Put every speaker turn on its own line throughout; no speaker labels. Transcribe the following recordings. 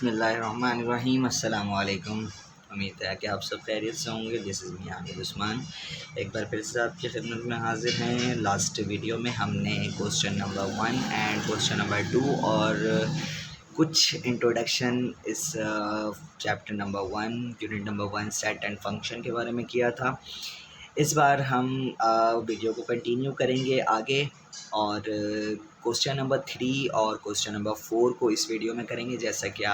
बिस्मिल्लाहिर्रहमानिर्रहीम। अस्सलाम वालेकुम। उम्मीद है कि आप सब खैरियत से होंगे। This is me Aamir Usman, एक बार फिर से आपकी खिदमत में हाजिर हैं। लास्ट वीडियो में हमने question number 1 and question number 2 और कुछ इंट्रोडक्शन इस chapter number 1 unit number 1 set and function के बारे में किया था। इस बार हम वीडियो को कंटिन्यू करेंगे आगे और क्वेश्चन नंबर 3 और क्वेश्चन नंबर 4 को इस वीडियो में करेंगे। जैसा कि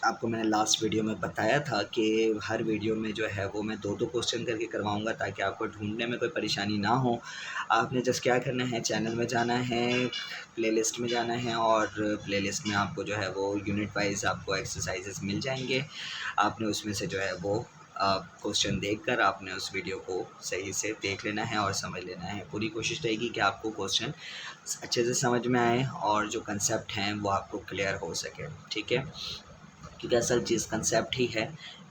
आपको मैंने लास्ट वीडियो में बताया था कि हर वीडियो में जो है वो मैं 2-2 क्वेश्चन करके करवाऊंगा ताकि आपको ढूंढने में कोई परेशानी ना हो। आपने जस्ट क्या करना है, चैनल में जाना है, प्लेलिस्ट में जाना है और प्लेलिस्ट में आपको जो है वो यूनिट वाइज आपको एक्सरसाइजेस मिल जाएंगे। आपने उसमें से जो है वो क्वेश्चन देखकर आपने उस वीडियो को सही से देख लेना है और समझ लेना है। पूरी कोशिश रहेगी कि आपको क्वेश्चन अच्छे से समझ में आए और जो कंसेप्ट हैं वो आपको क्लियर हो सके, ठीक है। क्योंकि असल चीज़ कंसेप्ट ही है,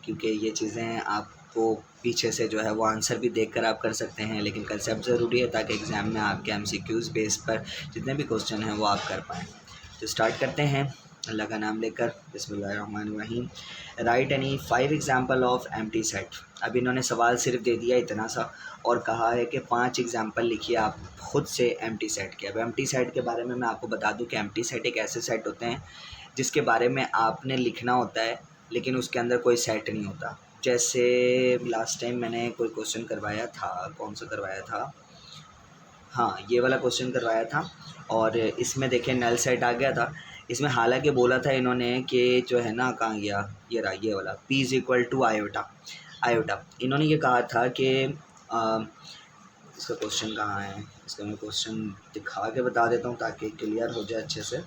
क्योंकि ये चीज़ें आपको पीछे से जो है वो आंसर भी देखकर आप कर सकते हैं, लेकिन कंसेप्ट ज़रूरी है ताकि एग्ज़ाम में आपके MCQs बेस पर जितने भी क्वेश्चन हैं वो आप कर पाएँ। तो स्टार्ट करते हैं अल्लाह का नाम लेकर। बिस्मिल्लाहिर्रहमानिर्रहीम। Right any 5 example of empty set. अब इन्होंने सवाल सिर्फ दे दिया इतना सा और कहा है कि 5 एग्जाम्पल लिखिए आप खुद से एम्प्टी सेट के। अब एम्प्टी सेट के बारे में मैं आपको बता दूं कि एम्प्टी सेट एक ऐसे सेट होते हैं जिसके बारे में आपने लिखना होता है लेकिन उसके अंदर कोई सेट नहीं होता। जैसे लास्ट टाइम मैंने कोई क्वेश्चन करवाया था, कौन सा करवाया था, हाँ ये वाला क्वेश्चन करवाया था और इसमें देखें नल सेट आ गया था। इसमें हालांकि बोला था इन्होंने कि जो है ना, कहाँ गया, ये रहा ये वाला P = आयोटा। आयोटा इन्होंने ये कहा था कि इसका क्वेश्चन कहाँ है, इसका मैं क्वेश्चन दिखा के बता देता हूँ ताकि क्लियर हो जाए अच्छे से।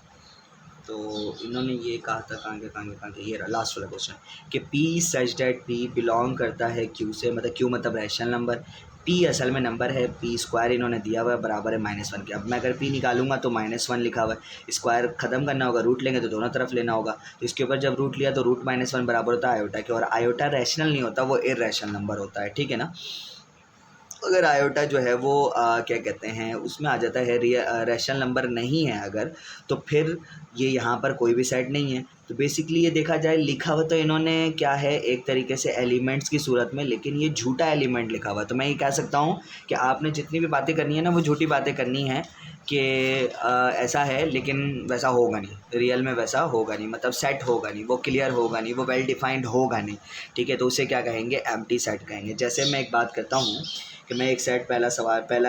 तो इन्होंने ये कहा था कहाँ के ये रहा लास्ट वाला क्वेश्चन कि P such that P belong करता है Q से, मतलब Q मतलब रैशनल नंबर, P असल में नंबर है, P² इन्होंने दिया हुआ है बराबर है -1 के। अब मैं अगर P निकालूंगा तो -1 लिखा हुआ है, स्क्वायर ख़त्म करना होगा, रूट लेंगे तो दोनों तरफ लेना होगा। तो इसके ऊपर जब रूट लिया तो रूट -1 बराबर होता है आयोटा के, और आयोटा रैशनल नहीं होता, वो इर्रेशनल नंबर होता है, ठीक है ना। अगर आयोटा जो है वो क्या कहते हैं उसमें आ जाता है रैशनल नंबर नहीं है अगर, तो फिर ये यहाँ पर कोई भी सेट नहीं है। तो बेसिकली ये देखा जाए लिखा हुआ तो इन्होंने क्या है एक तरीके से एलिमेंट्स की सूरत में, लेकिन ये झूठा एलिमेंट लिखा हुआ। तो मैं ये कह सकता हूँ कि आपने जितनी भी बातें करनी है ना वो झूठी बातें करनी है कि ऐसा है लेकिन वैसा होगा नहीं, रियल में वैसा होगा नहीं, मतलब सेट होगा नहीं, वो क्लियर होगा नहीं, वो वेल डिफाइंड होगा नहीं, ठीक है। तो उसे क्या कहेंगे, एम्प्टी सेट कहेंगे। जैसे मैं एक बात करता हूँ कि मैं एक सेट पहला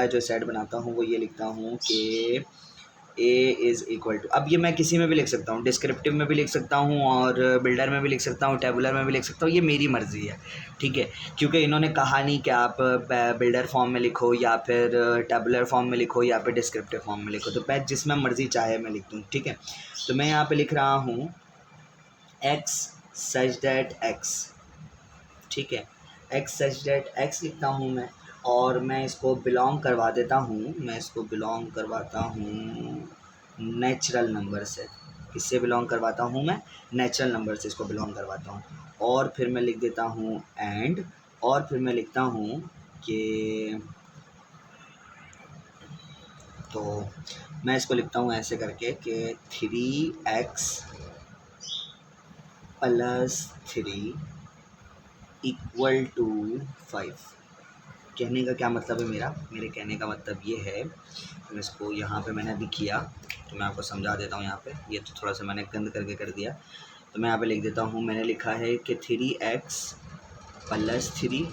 जो सेट बनाता हूँ वो ये लिखता हूँ कि A = अब ये मैं किसी में भी लिख सकता हूँ, डिस्क्रिप्टिव में भी लिख सकता हूँ और बिल्डर में भी लिख सकता हूँ, टेबुलर में भी लिख सकता हूँ, ये मेरी मर्ज़ी है, ठीक है। क्योंकि इन्होंने कहा नहीं कि आप बिल्डर फॉर्म में लिखो या फिर टेबुलर फॉर्म में लिखो या फिर डिस्क्रिप्टिव फॉर्म में लिखो, तो मैं जिसमें मर्ज़ी चाहे मैं लिख दूँ, ठीक है। तो मैं यहाँ पर लिख रहा हूँ x सच दैट x, ठीक है, x सच दैट x लिखता हूँ मैं, और मैं इसको बिलोंग करवा देता हूँ, मैं इसको बिलोंग करवाता हूँ नेचुरल नंबर से। किससे बिलोंग करवाता हूँ मैं, नेचुरल नंबर से इसको बिलोंग करवाता हूँ। और फिर मैं लिख देता हूँ एंड, और फिर मैं लिखता हूँ कि, तो मैं इसको लिखता हूँ ऐसे करके कि 3x + 3 = 5। कहने का क्या मतलब है, मेरे कहने का मतलब ये है, तो इसको यहाँ पे मैंने अभी किया तो मैं आपको समझा देता हूँ। यहाँ पे ये तो थोड़ा सा मैंने गंद करके कर दिया, तो मैं यहाँ पे लिख देता हूँ, मैंने लिखा है कि 3x + 3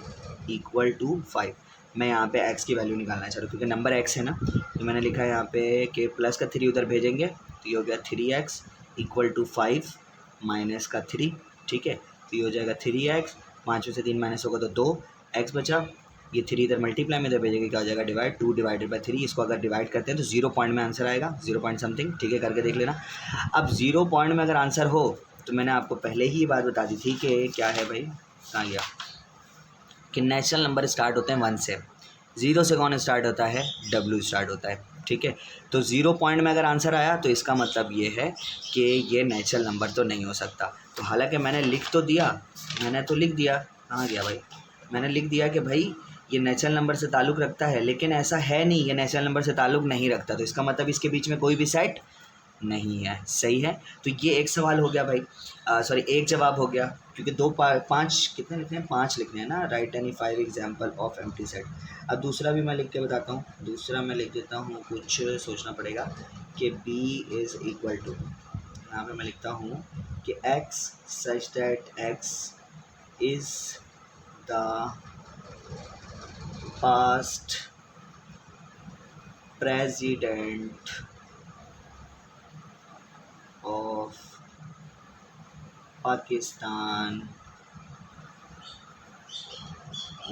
= 5। मैं यहाँ पे x की वैल्यू निकालना चाह रहा हूँ क्योंकि नंबर x है ना, तो मैंने लिखा है यहाँ पे कि प्लस का 3 उधर भेजेंगे तो ये हो गया 3x = 5 माइनस का 3, ठीक है। तो ये हो जाएगा 3x, 5 में से 3 माइनस होगा तो 2x बचा, ये 3 इधर मल्टीप्लाई में इधर भेजेंगे, क्या हो जाएगा डिवाइड, 2 / 3। इसको अगर डिवाइड करते हैं तो 0 पॉइंट में आंसर आएगा, 0 पॉइंट समथिंग, ठीक है, करके देख लेना। अब 0 पॉइंट में अगर आंसर हो तो मैंने आपको पहले ही ये बात बता दी थी कि क्या है भाई, कहाँ गया, कि नेचुरल नंबर स्टार्ट होते हैं 1 से, 0 से कौन स्टार्ट होता है, W स्टार्ट होता है, ठीक है। तो 0 पॉइंट में अगर आंसर आया तो इसका मतलब ये है कि ये नेचुरल नंबर तो नहीं हो सकता। तो हालांकि मैंने लिख तो दिया, मैंने तो लिख दिया, कहाँ गया भाई, मैंने लिख दिया कि भाई ये नेचुरल नंबर से ताल्लुक़ रखता है, लेकिन ऐसा है नहीं, ये नेचुरल नंबर से ताल्लुक़ नहीं रखता। तो इसका मतलब इसके बीच में कोई भी सेट नहीं है। सही है। तो ये एक सवाल हो गया भाई, सॉरी एक जवाब हो गया, क्योंकि पाँच कितने लिखने हैं, 5 लिखने हैं ना। Right any 5 example of empty set. अब दूसरा भी मैं लिख के बताता हूँ। दूसरा मैं लिख देता हूँ, कुछ सोचना पड़ेगा कि b इज़ इक्वल टू, यहाँ पे मैं लिखता हूँ कि x such that x is the past president of Pakistan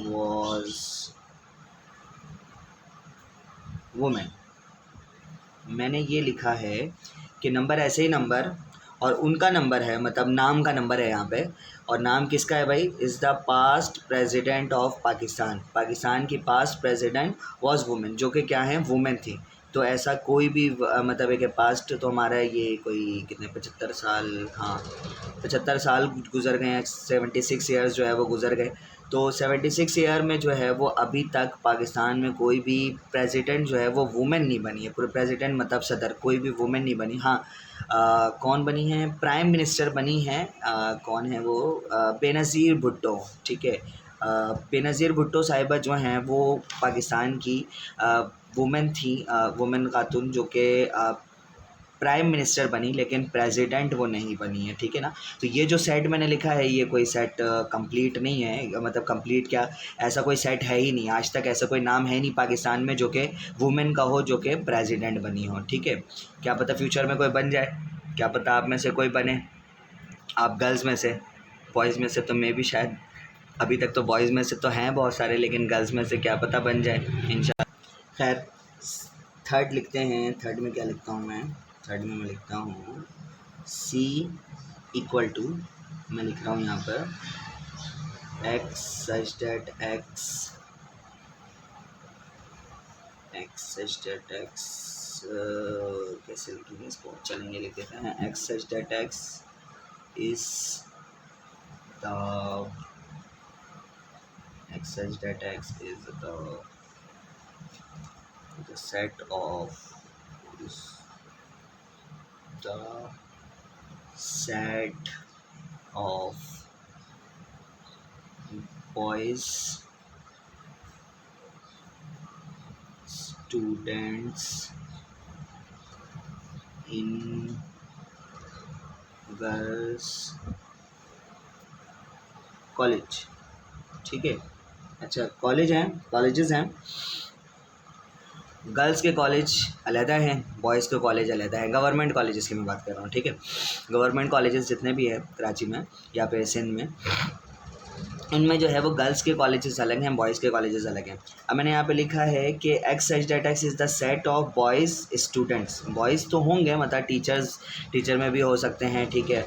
was women. मैंने ये लिखा है कि नंबर ऐसे ही नंबर और उनका नंबर है, मतलब नाम का नंबर है यहाँ पे, और नाम किसका है भाई, is the past president of Pakistan. Pakistan की पास्ट प्रेसिडेंट वाज वुमेन, जो कि क्या है, वुमेन थी। तो ऐसा कोई भी मतलब है कि पास्ट तो हमारा ये कोई कितने 75 साल, हाँ 75 साल गुजर गए हैं, 76 ईयर्स जो है वो गुजर गए। तो 76 ईयर में जो है वो अभी तक पाकिस्तान में कोई भी प्रेसिडेंट जो है वो वुमेन नहीं बनी है। पूरे प्रेसिडेंट मतलब सदर, कोई भी वुमेन नहीं बनी। हाँ कौन बनी है, प्राइम मिनिस्टर बनी है, कौन है वो, बेनज़ीर भुट्टो। ठीक है, बेनज़ीर भुट्टो साहिबा जो हैं वो पाकिस्तान की वुमेन थी, वुमेन खातून, जो कि प्राइम मिनिस्टर बनी, लेकिन प्रेसिडेंट वो नहीं बनी है। ठीक है ना। तो ये जो सेट मैंने लिखा है ये कोई सेट कंप्लीट नहीं है, मतलब कंप्लीट क्या, ऐसा कोई सेट है ही नहीं। आज तक ऐसा कोई नाम है नहीं पाकिस्तान में जो कि वुमेन का हो, जो कि प्रेसिडेंट बनी हो। ठीक है, क्या पता फ्यूचर में कोई बन जाए, क्या पता आप में से कोई बने, आप गर्ल्स में से। बॉयज़ में से तो मे भी शायद, अभी तक तो बॉयज़ में से तो हैं बहुत सारे, लेकिन गर्ल्स में से क्या पता बन जाए इंशाल्लाह। खैर, थर्ड लिखते हैं। थर्ड में क्या लिखता हूँ मैं, थर्ड में मैं लिखता हूँ c इक्वल टू, मैं लिख रहा हूँ यहाँ पर x such that x, x such that x, कैसे लिखेंगे इसको, चलेंगे लिख देते हैं x such that x is the, x such that x is the set of, is the set of boys students in girls college. ठीक है, अच्छा कॉलेज हैं, कॉलेजेस हैं, गर्ल्स के कॉलेज अलहदा हैं, बॉयज़ के कॉलेज अलहदा है। गवर्नमेंट कॉलेजेस की मैं बात कर रहा हूँ। ठीक है, गवर्नमेंट कॉलेजेस जितने भी हैं कराची में या फिर सिंध में, उनमें जो है वो गर्ल्स के कॉलेजेस अलग हैं, बॉयज़ के कॉलेजेस अलग हैं। अब मैंने यहाँ पे लिखा है कि x such that X is the set of boys students. Boys तो होंगे, मतलब टीचर्स, टीचर में भी हो सकते हैं। ठीक है,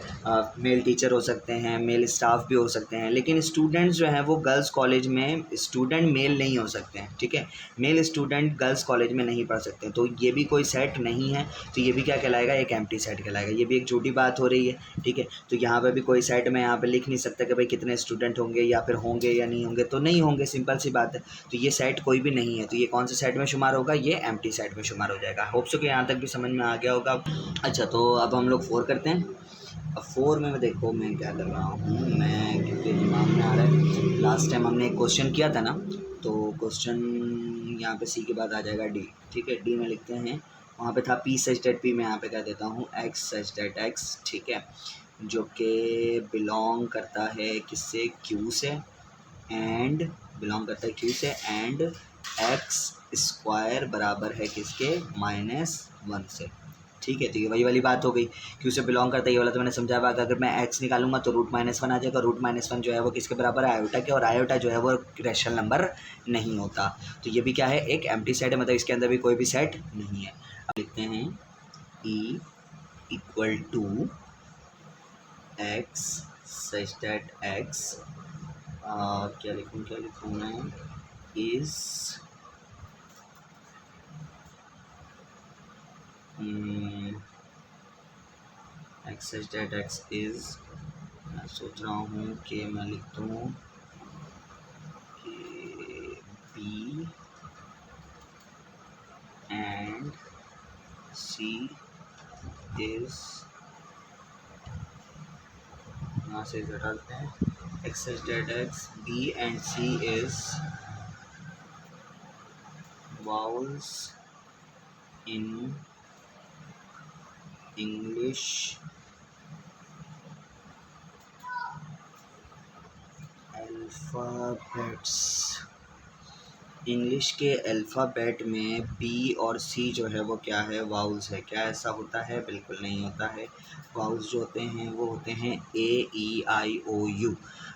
मेल टीचर हो सकते हैं, मेल स्टाफ भी हो सकते हैं, लेकिन स्टूडेंट्स जो हैं वो गर्ल्स कॉलेज में स्टूडेंट मेल नहीं हो सकते हैं। ठीक है, मेल स्टूडेंट गर्ल्स कॉलेज में नहीं पढ़ सकते, तो ये भी कोई सेट नहीं है। तो ये भी क्या कहलाएगा, एक एम्प्टी सेट कहलाएगा। ये भी एक झूठी बात हो रही है। ठीक है, तो यहाँ पे भी कोई सेट मैं यहाँ पे लिख नहीं सकता कि भाई कितने स्टूडेंट होंगे या फिर होंगे या नहीं होंगे, तो नहीं होंगे, सिंपल सी बात है। तो ये सेट कोई भी नहीं है। तो ये कौन से सेट में शुमार होगा, ये एम्प्टी सेट में शुमार हो जाएगा। होप सो कि यहाँ तक भी समझ में आ गया होगा। अच्छा, तो अब हम लोग 4 करते हैं। अब 4 में मैं देखो मैं क्या कर रहा हूँ, मैं क्योंकि दिमाग में आ रहा है, लास्ट टाइम हमने एक क्वेश्चन किया था ना, तो क्वेश्चन यहाँ पे सी के बाद आ जाएगा डी। ठीक है, डी में लिखते हैं, वहाँ पे था पी सच डेट पी, मैं यहाँ पे कह देता हूँ एक्स सच डेट एक्स। ठीक है, जो कि बिलोंग करता है किससे, क्यू से, एंड बिलोंग करता है क्यू से, एंड एक्स स्क्वायर बराबर है किसके, -1 से। ठीक है, तो ये वही वाली बात हो गई, क्यू से बिलोंग करता है, ये वाला तो मैंने समझाया। बात अगर मैं एक्स निकालूंगा तो √-1 आ जाएगा। √-1 जो है वो किसके बराबर है, आयोटा के, और आयोटा जो है वो रैशनल नंबर नहीं होता। तो ये भी क्या है, एक एम्प्टी सेट है, मतलब इसके अंदर भी कोई भी सेट नहीं है। अब लिखते हैं E equal to X such that X, क्या लिखूँ मैं, is X such that X is, मैं सोच रहा हूँ कि मैं लिख दूँ कि बी एंड सी इज, यहाँ से डालते हैं, x such that x, b and c is vowels in English alphabets. English के अल्फ़ाबेट में बी और सी जो है वो क्या है, वाउल्स है। क्या ऐसा होता है? बिल्कुल नहीं होता है। वाउल्स जो होते हैं वो होते हैं ए ई आई ओ यू।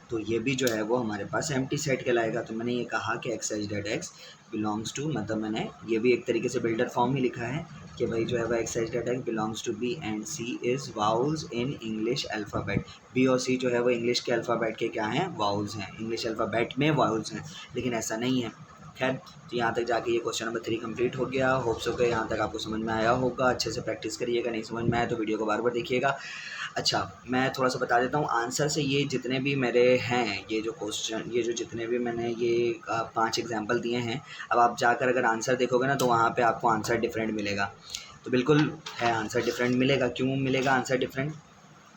तो ये भी जो है वो हमारे पास एम्प्टी सेट कहलाएगा। तो मैंने ये कहा कि X H that X belongs to, मतलब मैंने ये भी एक तरीके से बिल्डर फॉर्म ही लिखा है कि भाई जो है वो X H that X belongs to B and C is vowels in English alphabet. B और सी जो है वो इंग्लिश के अल्फ़ाबेट के क्या हैं, वाउल्स हैं। इंग्लिश अल्फ़ाबेट में वाउल्स हैं, लेकिन ऐसा नहीं है। खैर, तो यहाँ तक जाके ये क्वेश्चन नंबर 3 कंप्लीट हो गया। होप्स हो के यहाँ तक आपको समझ में आया होगा। अच्छे से प्रैक्टिस करिएगा, नहीं समझ में आया तो वीडियो को बार बार देखिएगा। अच्छा, मैं थोड़ा सा बता देता हूँ आंसर से। ये जितने भी मेरे हैं, ये जो क्वेश्चन, ये जो जितने भी मैंने ये 5 एग्जाम्पल दिए हैं, अब आप जाकर अगर आंसर देखोगे ना तो वहाँ पे आपको आंसर डिफरेंट मिलेगा। तो बिल्कुल है, आंसर डिफरेंट मिलेगा। क्यों मिलेगा आंसर डिफरेंट?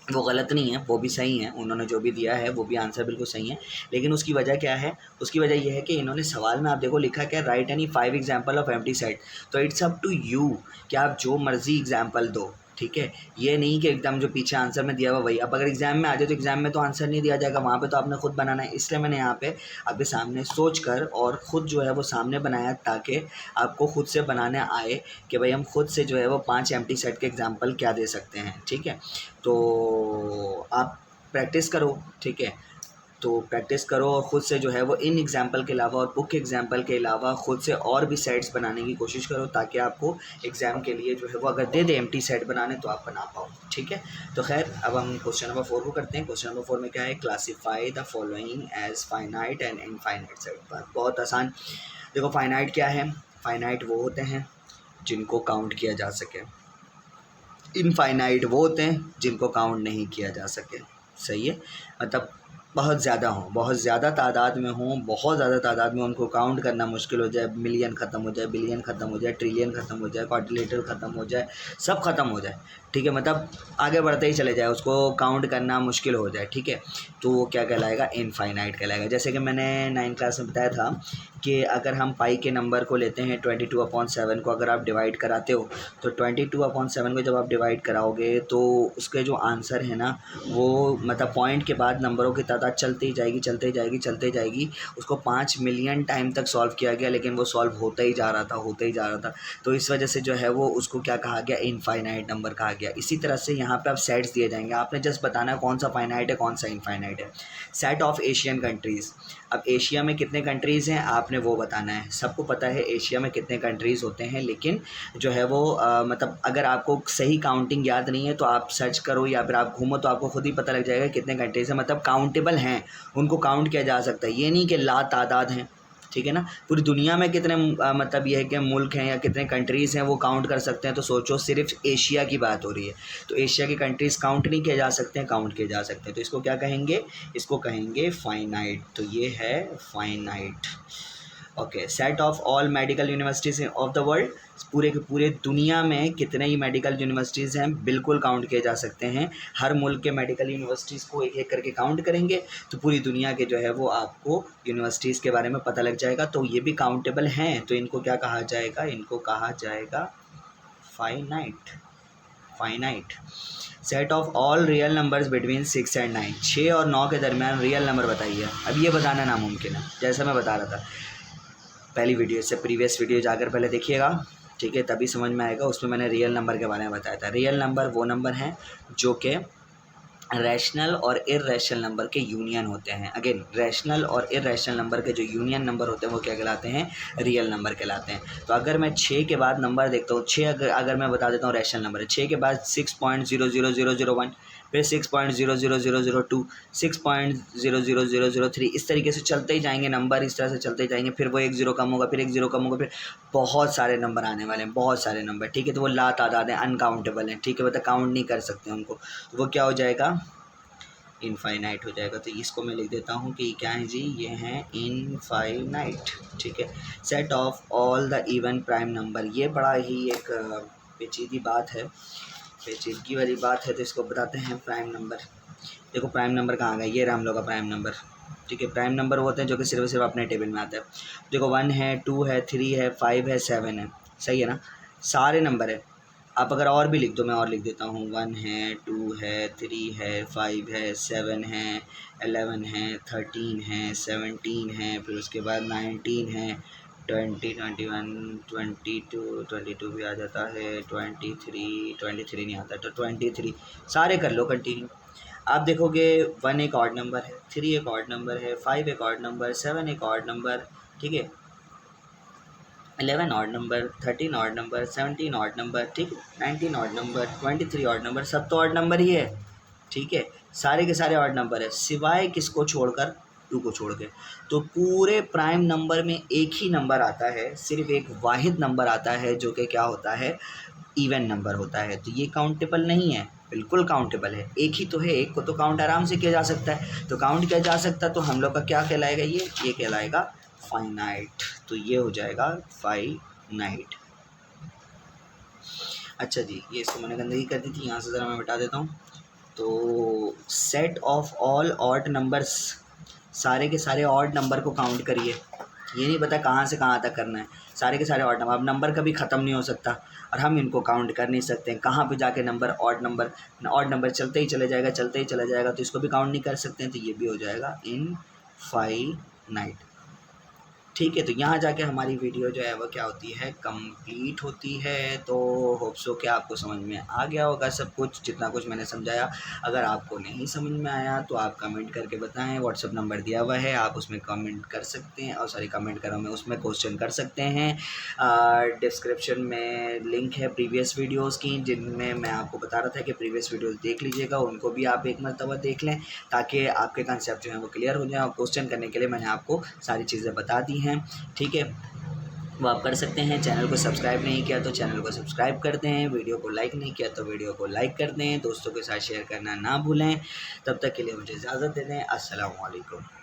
वो गलत नहीं है, वो भी सही है। उन्होंने जो भी दिया है वो भी आंसर बिल्कुल सही है, लेकिन उसकी वजह क्या है? उसकी वजह ये है कि इन्होंने सवाल में आप देखो लिखा क्या, right any 5 example of empty set. तो इट्स अप टू यू कि आप जो मर्जी एग्जाम्पल दो, ठीक है। ये नहीं कि एकदम जो पीछे आंसर में दिया हुआ वही। अब अगर एग्जाम में आ जाए तो एग्जाम में तो आंसर नहीं दिया जाएगा, वहाँ पे तो आपने खुद बनाना है। इसलिए मैंने यहाँ पे आपके सामने सोच कर और ख़ुद जो है वो सामने बनाया, ताकि आपको खुद से बनाने आए कि भाई हम खुद से जो है वो 5 एम्प्टी सेट के एग्जाम्पल क्या दे सकते हैं, ठीक है। तो आप प्रैक्टिस करो, ठीक है। तो प्रैक्टिस करो और ख़ुद से जो है वो इन एग्जाम्पल के अलावा और बुक के एग्जाम्पल के अलावा ख़ुद से और भी सेट्स बनाने की कोशिश करो, ताकि आपको एग्ज़ाम के लिए जो है वो अगर दे दे एम्प्टी सेट बनाने तो आप बना पाओ, ठीक है। तो खैर, अब हम क्वेश्चन नंबर 4 को करते हैं। क्वेश्चन नंबर 4 में क्या है, classify the following as finite and infinite set. बहुत आसान। देखो, फाइनाइट क्या है? फाइनाइट वो होते हैं जिनको काउंट किया जा सके। इनफाइनाइट वो होते हैं जिनको काउंट नहीं किया जा सके। सही है, मतलब बहुत ज़्यादा हों, बहुत ज़्यादा तादाद में हों, बहुत ज़्यादा तादाद में उनको काउंट करना मुश्किल हो जाए, मिलियन ख़त्म हो जाए, बिलियन ख़त्म हो जाए, ट्रिलियन ख़त्म हो जाए, क्वाड्रिलेटरल ख़त्म हो जाए, सब ख़त्म हो जाए, ठीक है। मतलब आगे बढ़ते ही चले जाए, उसको काउंट करना मुश्किल हो जाए, ठीक है। तो वो क्या कहलाएगा? इनफाइनाइट कहलाएगा। जैसे कि मैंने 9th क्लास में बताया था कि अगर हम पाई के नंबर को लेते हैं 22/7 को अगर आप डिवाइड कराते हो, तो 22/7 को जब आप डिवाइड कराओगे तो उसके जो आंसर है ना, वो मतलब पॉइंट के बाद नंबरों की तादाद चलती जाएगी, चलते जाएगी, चलते जाएगी। उसको 5 मिलियन टाइम तक सॉल्व किया गया, लेकिन वो सॉल्व होता ही जा रहा था, होता ही जा रहा था। तो इस वजह से जो है वो उसको क्या कहा गया? इनफाइनाइट नंबर कहा गया। इसी तरह से यहाँ पे अब सेट्स दिए जाएंगे, आपने जस्ट बताना है कौन सा फाइनाइट है, कौन सा इनफाइनाइट है। Set of Asian countries. अब एशिया में कितने कंट्रीज़ हैं आपने वो बताना है। सबको पता है एशिया में कितने कंट्रीज़ होते हैं, लेकिन जो है वो मतलब अगर आपको सही काउंटिंग याद नहीं है तो आप सर्च करो या फिर आप घूमो तो आपको खुद ही पता लग जाएगा कितने कंट्रीज़ हैं। मतलब काउंटेबल हैं, उनको काउंट किया जा सकता है। ये नहीं कि ला तादाद हैं, ठीक है ना। पूरी दुनिया में कितने मतलब ये है कि मुल्क हैं या कितने कंट्रीज़ हैं वो काउंट कर सकते हैं। तो सोचो, सिर्फ एशिया की बात हो रही है, तो एशिया की कंट्रीज़ काउंट नहीं किए जा सकते हैं, काउंट किए जा सकते हैं। तो इसको क्या कहेंगे? इसको कहेंगे फाइनाइट। तो ये है finite. Okay, set of all medical universities of the world. पूरे के पूरे दुनिया में कितने ही मेडिकल यूनिवर्सिटीज़ हैं, बिल्कुल काउंट किए जा सकते हैं। हर मुल्क के मेडिकल यूनिवर्सिटीज़ को एक एक करके काउंट करेंगे तो पूरी दुनिया के जो है वो आपको यूनिवर्सिटीज़ के बारे में पता लग जाएगा। तो ये भी काउंटेबल हैं, तो इनको क्या कहा जाएगा? इनको कहा जाएगा finite. Finite. Set of all real numbers between 6 and 9। 6 और 9 के दरमियान रियल नंबर बताइए। अब ये बताना नामुमकिन है, जैसा मैं बता रहा था पहली वीडियो से, प्रीवियस वीडियो जाकर पहले देखिएगा, ठीक है, तभी समझ में आएगा। उसमें मैंने रियल नंबर के बारे में बताया था। रियल नंबर वो नंबर हैं जो कि रैशनल और इर्रेशनल नंबर के यूनियन होते हैं। अगेन, रैशनल और इर्रेशनल नंबर के जो यूनियन नंबर होते हैं वो क्या कहलाते हैं? रियल नंबर कहलाते हैं। तो अगर मैं 6 के बाद नंबर देखता हूँ, 6 अगर मैं बता देता हूँ रैशनल नंबर है, 6 के बाद 6.00001, फिर 6.00002, 6.00003, इस तरीके से चलते ही जाएंगे नंबर, इस तरह से चलते जाएंगे। फिर वो 1 0 कम होगा, फिर 1 0 कम होगा, फिर बहुत सारे नंबर आने वाले हैं, बहुत सारे नंबर, ठीक है। तो वो ला तादाद हैं, अनकाउंटेबल हैं, ठीक है, मतलब काउंट नहीं कर सकते उनको। तो वो क्या हो जाएगा? इनफाइनाइट हो जाएगा। तो इसको मैं लिख देता हूँ कि क्या है जी? ये हैं इनफाइनाइट, ठीक है। Set of all the even prime number. ये बड़ा ही एक पेचीदी बात है पेचीदगी वाली बात है तो इसको बताते हैं प्राइम नंबर। देखो प्राइम नंबर कहाँ गया, ये रहा हम लोग का प्राइम नंबर। ठीक है, प्राइम नंबर वो होते हैं जो कि सिर्फ और सिर्फ अपने टेबल में आता है। देखो 1 है, 2 है, 3 है, 5 है, 7 है, सही है ना, सारे नंबर है। आप अगर और भी लिख दो, मैं और लिख देता हूँ, 1 है, 2 है, 3 है, 5 है, 7 है, 11 है, 13 है, 17 है, फिर उसके बाद 19 है, 20, 21, 22 भी आ जाता है, 23 नहीं आता तो 23, सारे कर लो कंटिन्यू। आप देखोगे 1 एक ऑड नंबर है, 3 एक ऑड नंबर है, 5 एक ऑड नंबर, 7 एक ऑड नंबर, ठीक है, 11 odd number, 13 odd number, 17 odd number, ठीक है, 19 ऑड नंबर, 23 ऑड नंबर, सब तो ऑड नंबर ही है। ठीक है, सारे के सारे ऑड नंबर है सिवाय किसको छोड़कर, 2 को छोड़ के। तो पूरे प्राइम नंबर में एक ही नंबर आता है, सिर्फ एक वाहिद नंबर आता है जो कि क्या होता है, इवन नंबर होता है। तो ये काउंटेबल नहीं है, बिल्कुल काउंटेबल है, एक ही तो है, एक को तो काउंट आराम से किया जा सकता है। तो काउंट किया जा सकता तो हम लोग का क्या कहलाएगा, ये कहलाएगा फाइनाइट। तो ये हो जाएगा फाइनाइट। अच्छा जी, ये इसको मैंने गंदगी कर दी थी, यहाँ से ज़रा मैं बता देता हूँ। तो set of all odd numbers, सारे के सारे ऑड नंबर को काउंट करिए। ये नहीं पता कहाँ से कहाँ तक करना है, सारे के सारे ऑड नंबर। अब नंबर कभी ख़त्म नहीं हो सकता और हम इनको काउंट कर नहीं सकते हैं, कहाँ पे जाके नंबर ऑड नंबर चलते ही चले जाएगा, चलते ही चला जाएगा, तो इसको भी काउंट नहीं कर सकते हैं। तो ये भी हो जाएगा इनफाइनाइट। ठीक है, तो यहाँ जाके हमारी वीडियो जो है वो क्या होती है, कंप्लीट होती है। तो होप सो कि आपको समझ में आ गया होगा सब कुछ, जितना कुछ मैंने समझाया। अगर आपको नहीं समझ में आया तो आप कमेंट करके बताएं, व्हाट्सअप नंबर दिया हुआ है, आप उसमें कमेंट कर सकते हैं, और सॉरी कमेंट करो में उसमें क्वेश्चन कर सकते हैं। डिस्क्रिप्शन में लिंक है प्रीवियस वीडियोज़ की, जिनमें मैं आपको बता रहा था कि प्रीवियस वीडियोज़ देख लीजिएगा, उनको भी आप एक मरतबा देख लें ताकि आपके कंसेप्ट जो है वो क्लियर हो जाए। और क्वेश्चन करने के लिए मैंने आपको सारी चीज़ें बता दी हैं। ठीक है, वो आप कर सकते हैं। चैनल को सब्सक्राइब नहीं किया तो चैनल को सब्सक्राइब कर दें, वीडियो को लाइक नहीं किया तो वीडियो को लाइक कर दें, दोस्तों के साथ शेयर करना ना भूलें। तब तक के लिए मुझे इजाज़त दे दें। अस्सलाम वालेकुम।